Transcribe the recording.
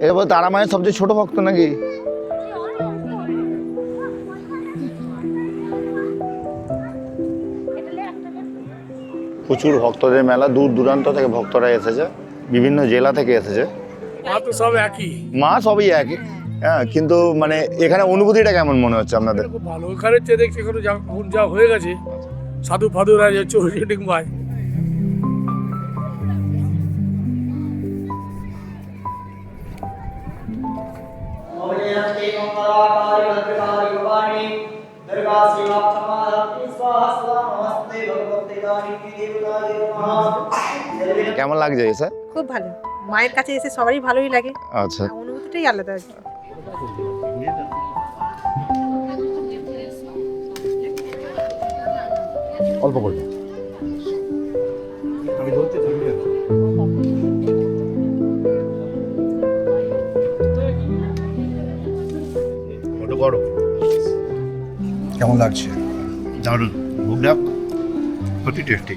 এবার তারা মায়ের সবচেয়ে ছোট ভক্ত নাকি? প্রচুর ভক্তদের মেলা, দূর দূরান্ত থেকে ভক্তরা এসেছে, বিভিন্ন জেলা থেকে এসেছে। মা তো সব একই, মা সবই একই, হ্যাঁ, কিন্তু মানে এখানে অনুভূতিটা কেমন মনে হচ্ছে আপনাদের? খুব ভালো। ওখানে চেয়ে দেখছি এখন যা হয়ে গেছে, সাধু ফাধুরা যে চৌরিটিং ভাই, কেমন লাগছে এসে? খুব ভালো। মায়ের কাছে এসে সবারই ভালোই লাগে। আচ্ছা, অনুভূতিটাই আলাদা আর কি। অল্প করবে। কেমন লাগছে? দারুণ, ভুগটা সত্যি টেস্টি।